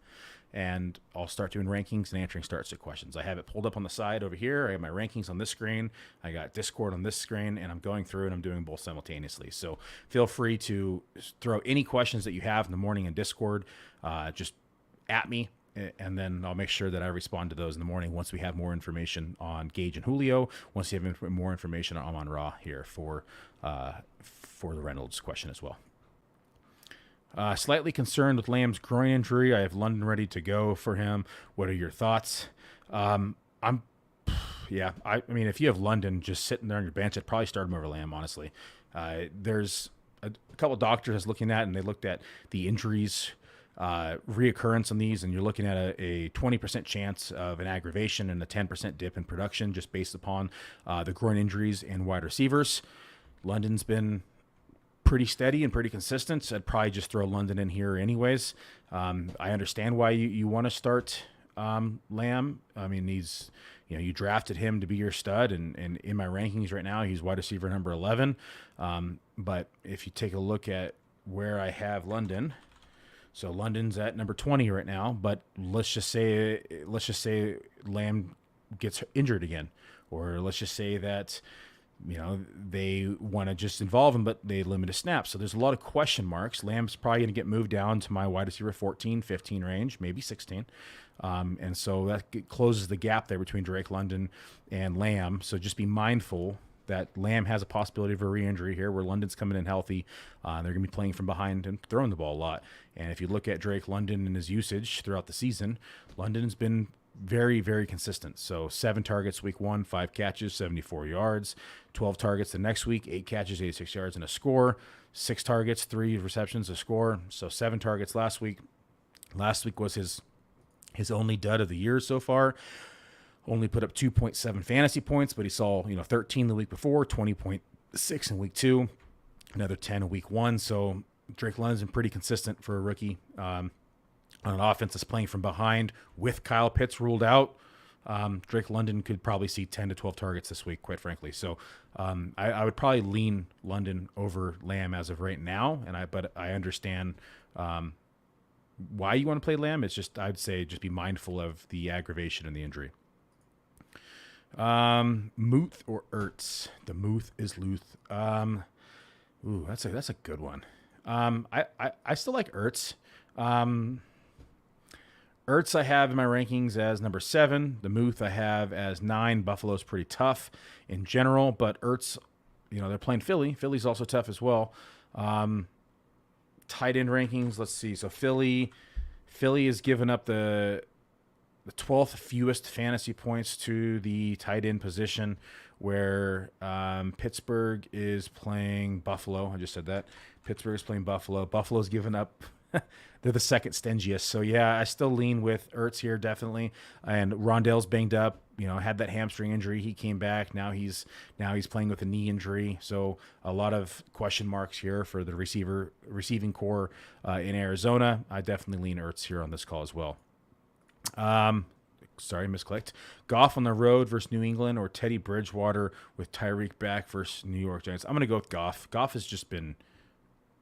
Speaker 1: And I'll start doing rankings and answering start-sit questions. I have it pulled up on the side over here. I have my rankings on this screen. I got Discord on this screen, and I'm going through and I'm doing both simultaneously. So feel free to throw any questions that you have in the morning in Discord just at me, and then I'll make sure that I respond to those in the morning once we have more information on Gage and Julio. Once you have more information on Amon-Ra here for the Reynolds question as well. Slightly concerned with Lamb's groin injury. I have London ready to go for him. What are your thoughts? I mean, if you have London just sitting there on your bench, I'd probably start him over Lamb, honestly. There's a couple doctors I was looking at, and they looked at the injuries reoccurrence on these, and you're looking at a 20% chance of an aggravation and a 10% dip in production just based upon the groin injuries in wide receivers. London's been pretty steady and pretty consistent, so I'd probably just throw London in here anyways. I understand why you want to start Lamb. I mean, he's, you drafted him to be your stud, and in my rankings right now, he's wide receiver number 11. But if you take a look at where I have London, so London's at number 20 right now, but let's just say Lamb gets injured again, or let's just say that they want to just involve him, but they limit his snaps. So there's a lot of question marks. Lamb's probably going to get moved down to my wide receiver 14, 15 range, maybe 16. And so that closes the gap there between Drake London and Lamb. So just be mindful that Lamb has a possibility of a re-injury here where London's coming in healthy. They're going to be playing from behind and throwing the ball a lot. And if you look at Drake London and his usage throughout the season, London's been very, very consistent. So 7 targets week 1, 5 catches, 74 yards, 12 targets the next week, 8 catches, 86 yards, and a score, 6 targets, 3 receptions, a score. So 7 targets last week. Last week was his only dud of the year so far. Only put up 2.7 fantasy points, but he saw 13 the week before, 20.6 in week 2, another 10 in week 1. So Drake London's been pretty consistent for a rookie. On an offense that's playing from behind with Kyle Pitts ruled out, Drake London could probably see 10 to 12 targets this week, quite frankly. So I would probably lean London over Lamb as of right now, but I understand why you want to play Lamb. It's just, I'd say just be mindful of the aggravation and the injury. Muth or Ertz? The Muth is Luth. That's a good one. I still like Ertz. Ertz I have in my rankings as number 7. The Muth I have as 9. Buffalo's pretty tough in general, but Ertz, they're playing Philly. Philly's also tough as well. Tight end rankings, let's see. So Philly has given up the 12th fewest fantasy points to the tight end position, where Pittsburgh is playing Buffalo. I just said that. Pittsburgh is playing Buffalo. Buffalo's given up they're the second stingiest. So, yeah, I still lean with Ertz here, definitely. And Rondell's banged up, had that hamstring injury. He came back. Now he's playing with a knee injury. So a lot of question marks here for the receiving core in Arizona. I definitely lean Ertz here on this call as well. Sorry, misclicked. Goff on the road versus New England, or Teddy Bridgewater with Tyreek back versus New York Giants. I'm going to go with Goff. Goff has just been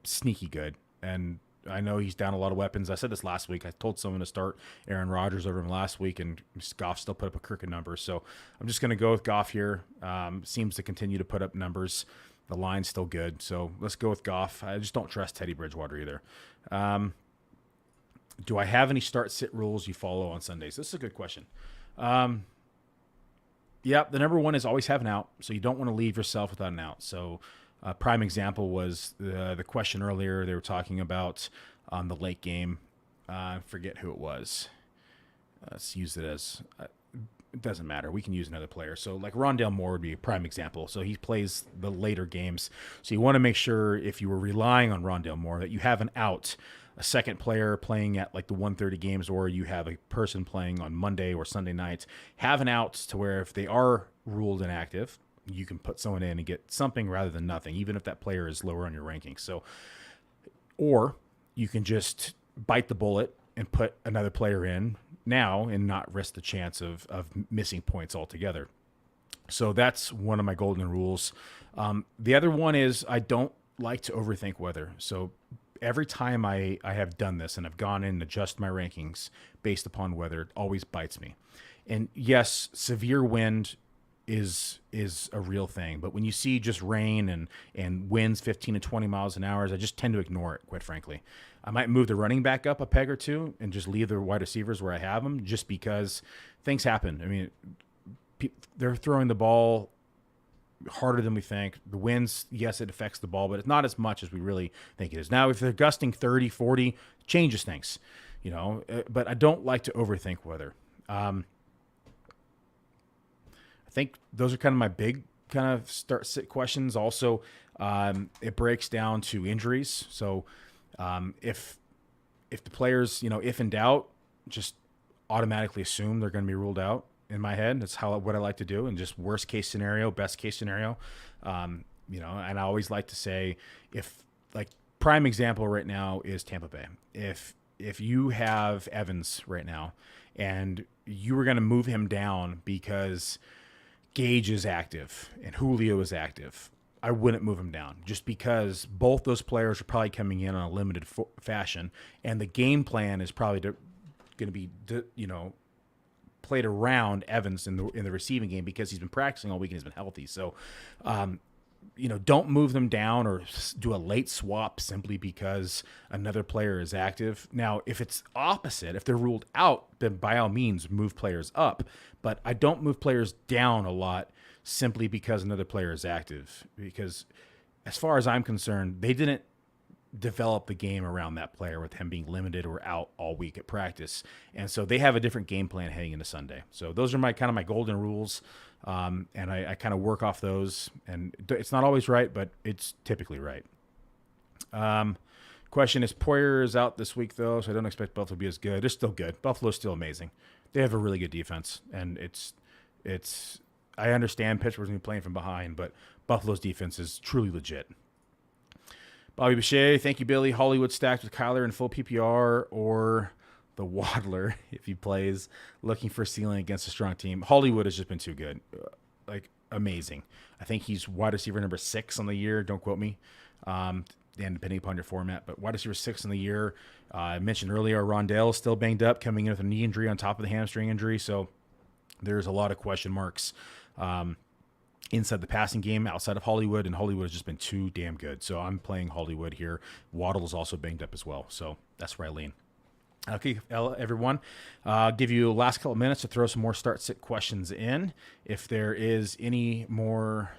Speaker 1: sneaky good, and I know he's down a lot of weapons. I said this last week. I told someone to start Aaron Rodgers over him last week, and Goff still put up a crooked number. So I'm just going to go with Goff here. Seems to continue to put up numbers. The line's still good. So let's go with Goff. I just don't trust Teddy Bridgewater either. Do I have any start-sit rules you follow on Sundays? This is a good question. The number one is always have an out. So you don't want to leave yourself without an out. So a prime example was the question earlier. They were talking about the late game. I forget who it was. Let's use it as it doesn't matter. We can use another player. So like Rondale Moore would be a prime example. So he plays the later games. So you want to make sure if you were relying on Rondale Moore that you have an out, a second player playing at like the 1:30 games, or you have a person playing on Monday or Sunday nights. Have an out to where if they are ruled inactive, you can put someone in and get something rather than nothing, even if that player is lower on your rankings. So, or you can just bite the bullet and put another player in now and not risk the chance of missing points altogether. So that's one of my golden rules. The other one is I don't like to overthink weather. So every time I have done this and I've gone in and adjust my rankings based upon weather, it always bites me. And yes, severe wind is a real thing. But when you see just rain and winds 15 to 20 miles an hour, I just tend to ignore it, quite frankly. I might move the running back up a peg or two and just leave the wide receivers where I have them, just because things happen. I mean, they're throwing the ball harder than we think. The winds, yes, it affects the ball, but it's not as much as we really think it is. Now, if they're gusting 30, 40, changes things, but I don't like to overthink weather. I think those are kind of my big kind of start sit questions. Also, it breaks down to injuries. So if the players, if in doubt, just automatically assume they're going to be ruled out. In my head, that's what I like to do, and just worst case scenario, best case scenario, and I always like to say, if like prime example right now is Tampa Bay. If you have Evans right now, and you were going to move him down because Gage is active and Julio is active, I wouldn't move him down, just because both those players are probably coming in on a limited fashion, and the game plan is probably going to be played around Evans in the receiving game because he's been practicing all week and he's been healthy. So, don't move them down or do a late swap simply because another player is active. Now, if it's opposite, if they're ruled out, then by all means move players up. But I don't move players down a lot simply because another player is active. Because as far as I'm concerned, they didn't develop the game around that player with him being limited or out all week at practice. And so they have a different game plan heading into Sunday. So those are my golden rules. And I kind of work off those, and it's not always right, but it's typically right. Question is, Poyer is out this week though, so I don't expect Buffalo to be as good. They're still good. Buffalo's still amazing. They have a really good defense, and I understand Pittsburgh's going to be playing from behind, but Buffalo's defense is truly legit. Bobby Boucher, thank you, Billy. Hollywood stacked with Kyler in full PPR, or the Waddler if he plays, looking for ceiling against a strong team. Hollywood has just been too good, amazing. I think he's wide receiver number 6 on the year. Don't quote me, and depending upon your format, but wide receiver 6 on the year. I mentioned earlier, Rondell is still banged up, coming in with a knee injury on top of the hamstring injury, so there's a lot of question marks inside the passing game outside of Hollywood, and Hollywood has just been too damn good. So I'm playing Hollywood here. Waddle is also banged up as well, so that's where I lean. Okay, everyone, I'll give you the last couple minutes to throw some more start-sit questions in. If there is any more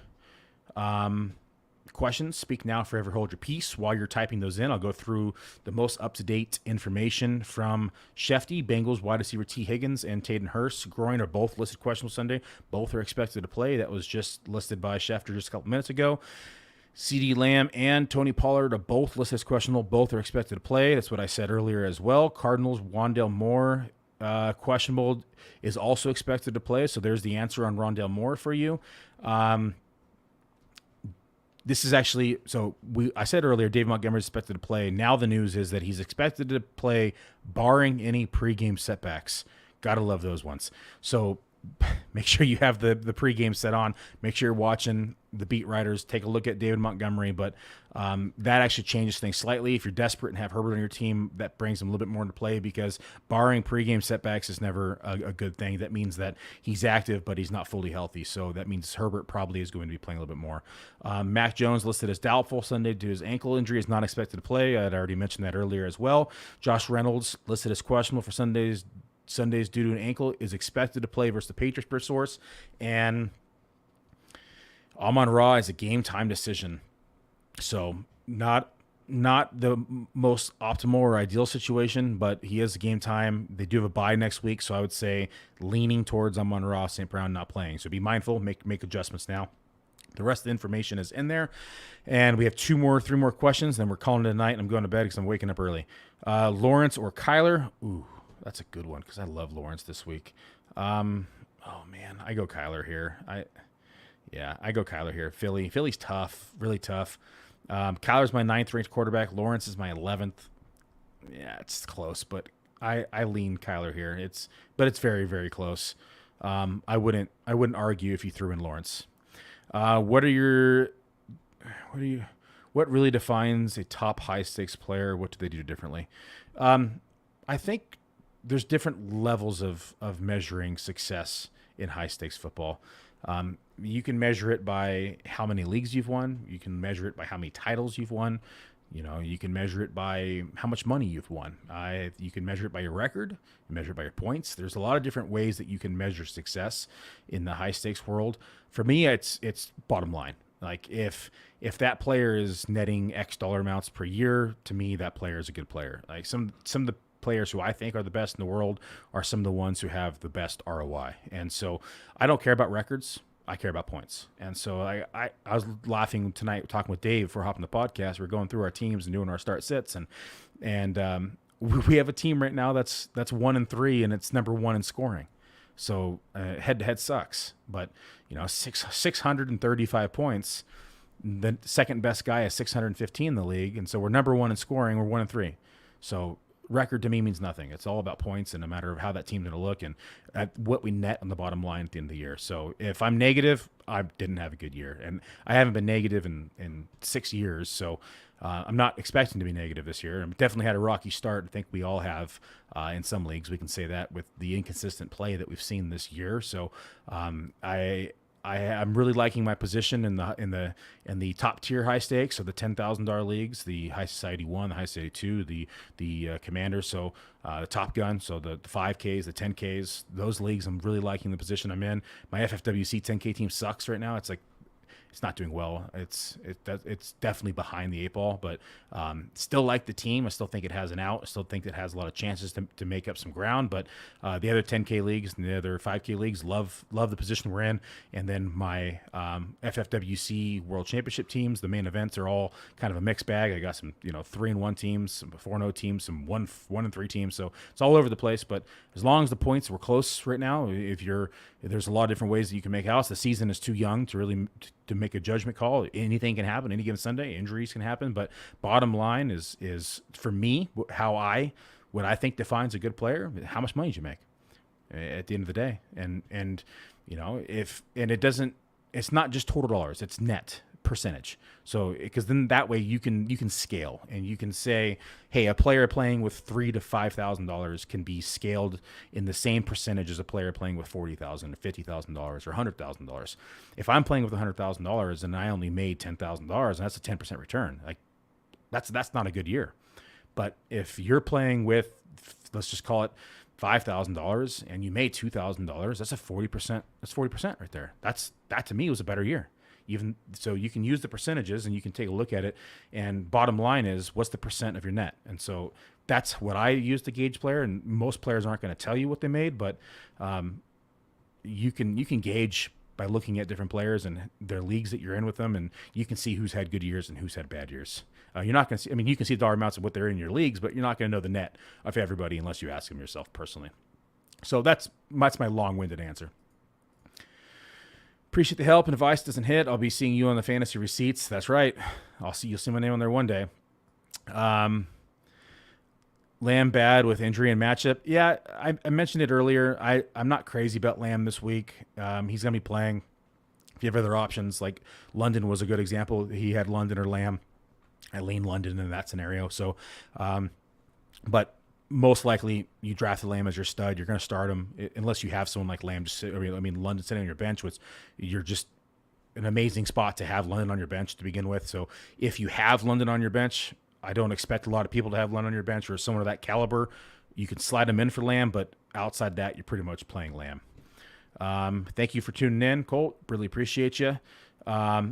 Speaker 1: questions, speak now, forever hold your peace. While you're typing those in, I'll go through the most up-to-date information from Shefty. Bengals wide receiver T. Higgins and Taden Hurst groin are both listed questionable Sunday. Both are expected to play. That was just listed by Schefter just a couple minutes ago. CeeDee Lamb and Tony Pollard are both listed as questionable. Both are expected to play. That's what I said earlier as well. Cardinals, Wandale Moore, questionable, is also expected to play. So there's the answer on Rondale Moore for you. This is actually, I said earlier, Dave Montgomery is expected to play. Now the news is that he's expected to play barring any pregame setbacks. Gotta love those ones. So make sure you have the pregame set on. Make sure you're watching the beat writers. Take a look at David Montgomery, but that actually changes things slightly. If you're desperate and have Herbert on your team, that brings him a little bit more into play, because barring pregame setbacks is never a good thing. That means that he's active, but he's not fully healthy. So that means Herbert probably is going to be playing a little bit more. Mac Jones listed as doubtful Sunday due to his ankle injury, is not expected to play. I'd already mentioned that earlier as well. Josh Reynolds listed as questionable for Sundays due to an ankle, is expected to play versus the Patriots per source. And Amon-Ra is a game time decision. So not the most optimal or ideal situation, but he is a game time. They do have a bye next week, so I would say leaning towards Amon-Ra, St. Brown not playing. So be mindful, make adjustments now. The rest of the information is in there. And we have 3 more questions, then we're calling it a night, and I'm going to bed because I'm waking up early. Lawrence or Kyler? Ooh, that's a good one because I love Lawrence this week. Oh, man, I go Kyler here. I go Kyler here. Philly's tough, really tough. Kyler's my 9th ranked quarterback. Lawrence is my 11th. Yeah, it's close, but I lean Kyler here. But it's very, very close. I wouldn't argue if you threw in Lawrence. What really defines a top high stakes player? What do they do differently? I think there's different levels of measuring success in high stakes football. You can measure it by how many leagues you've won. You can measure it by how many titles you've won. You can measure it by how much money you've won. You can measure it by your record, measure it by your points. There's a lot of different ways that you can measure success in the high stakes world. For me, it's bottom line. Like if that player is netting X dollar amounts per year, to me, that player is a good player. Like some of the players who I think are the best in the world are some of the ones who have the best ROI. And so I don't care about records. I care about points. And so I was laughing tonight talking with Dave before hopping the podcast. We're going through our teams and doing our start sits, and we have a team right now that's 1-3 and it's number 1 in scoring. So head to head sucks, but 635 points. The second best guy is 615 in the league, and so we're number 1 in scoring. We're 1-3. So record to me means nothing. It's all about points and a matter of how that team's going to look and at what we net on the bottom line at the end of the year. So if I'm negative, I didn't have a good year, and I haven't been negative in 6 years. So I'm not expecting to be negative this year. I definitely had a rocky start. I think we all have in some leagues. We can say that with the inconsistent play that we've seen this year. So I'm really liking my position in the top tier high stakes, so the $10,000 leagues, the High Society 1, the High Society 2, the Commanders, so the Top Gun, so the 5Ks, the 10Ks, those leagues. I'm really liking the position I'm in. My FFWC 10K team sucks right now. It's not doing well. It's definitely behind the 8 ball, but still like the team. I still think it has an out. I still think it has a lot of chances to make up some ground. But the other 10K leagues and the other 5K leagues love the position we're in. And then my FFWC World Championship teams, the main events, are all kind of a mixed bag. I got some 3-1 teams, some 4-0 teams, some 1-3 teams. So it's all over the place. But as long as the points were close right now, there's a lot of different ways that you can make house. The season is too young to really to make a judgment call. Anything can happen any given Sunday. Injuries can happen, but bottom line is for me, what I think defines a good player. How much money did you make at the end of the day? And it's not just total dollars, it's net percentage. So because then that way you can scale and you can say, hey, a player playing with $3,000 to $5,000 can be scaled in the same percentage as a player playing with $40,000 or $50,000 or $100,000. If I'm playing with $100,000 and I only made $10,000, that's a 10% return. Like that's not a good year. But if you're playing with, let's just call it $5,000 and you made $2,000, that's a 40%. That's 40% right there. That to me was a better year. Even so, you can use the percentages and you can take a look at it. And bottom line is, what's the percent of your net? And so that's what I use to gauge player. And most players aren't going to tell you what they made, but you can gauge by looking at different players and their leagues that you're in with them, and you can see who's had good years and who's had bad years. You're not going to see. I mean, you can see dollar amounts of what they're in your leagues, but you're not going to know the net of everybody unless you ask them yourself personally. So that's my long-winded answer. Appreciate the help, and advice doesn't hit, I'll be seeing you on the fantasy receipts. That's right. You'll see my name on there one day. Lamb bad with injury and matchup. Yeah, I mentioned it earlier. I'm not crazy about Lamb this week. He's going to be playing. If you have other options, like London was a good example. He had London or Lamb. I lean London in that scenario. So, but most likely you draft the Lamb as your stud. You're going to start him unless you have someone like Lamb. London sitting on your bench, which you're just an amazing spot to have London on your bench to begin with. So if you have London on your bench, I don't expect a lot of people to have London on your bench or someone of that caliber. You can slide them in for Lamb, but outside that, you're pretty much playing Lamb. Thank you for tuning in, Colt. Really appreciate you.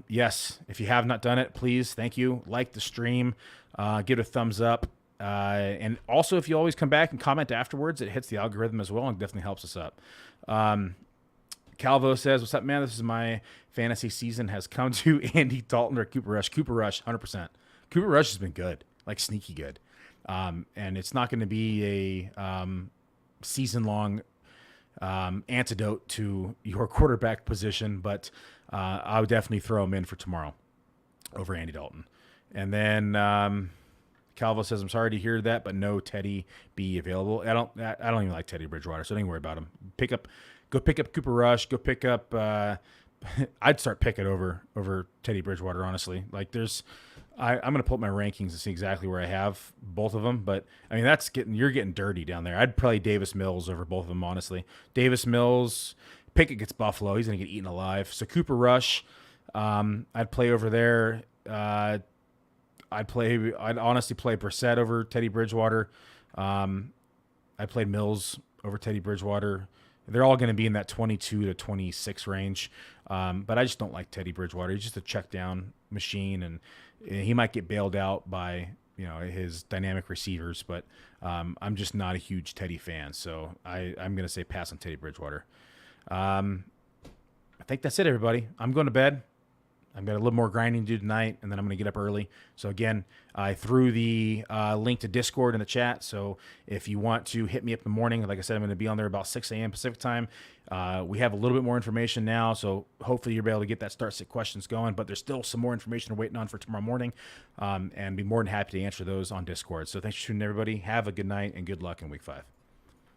Speaker 1: Yes, if you have not done it, please, thank you. Like the stream, give it a thumbs up. And also, if you always come back and comment afterwards, it hits the algorithm as well and definitely helps us up. Calvo says, what's up, man? This is my fantasy season has come to Andy Dalton or Cooper Rush. Cooper Rush, 100%. Cooper Rush has been good, like sneaky good. And it's not going to be a season-long antidote to your quarterback position, but I would definitely throw him in for tomorrow over Andy Dalton. And then Calvo says, I'm sorry to hear that, but no Teddy B available. I don't even like Teddy Bridgewater, so don't even worry about him. Go pick up Cooper Rush. Go pick up. I'd start Pickett over Teddy Bridgewater, honestly. Like I'm gonna pull up my rankings and see exactly where I have both of them. But I mean, you're getting dirty down there. I'd play Davis Mills over both of them, honestly. Davis Mills, Pickett gets Buffalo. He's gonna get eaten alive. So Cooper Rush, I'd play over there. I'd honestly play Brissett over Teddy Bridgewater. I played Mills over Teddy Bridgewater. They're all going to be in that 22 to 26 range. But I just don't like Teddy Bridgewater. He's just a check down machine, and he might get bailed out by his dynamic receivers. But I'm just not a huge Teddy fan, so I'm going to say pass on Teddy Bridgewater. I think that's it, everybody. I'm going to bed. I've got a little more grinding to do tonight, and then I'm going to get up early. So, again, I threw the link to Discord in the chat. So, if you want to hit me up in the morning, like I said, I'm going to be on there about 6 a.m. Pacific time. We have a little bit more information now, so hopefully you'll be able to get that start sit questions going. But there's still some more information we're waiting on for tomorrow morning, and be more than happy to answer those on Discord. So, thanks for tuning in, everybody. Have a good night, and good luck in Week 5.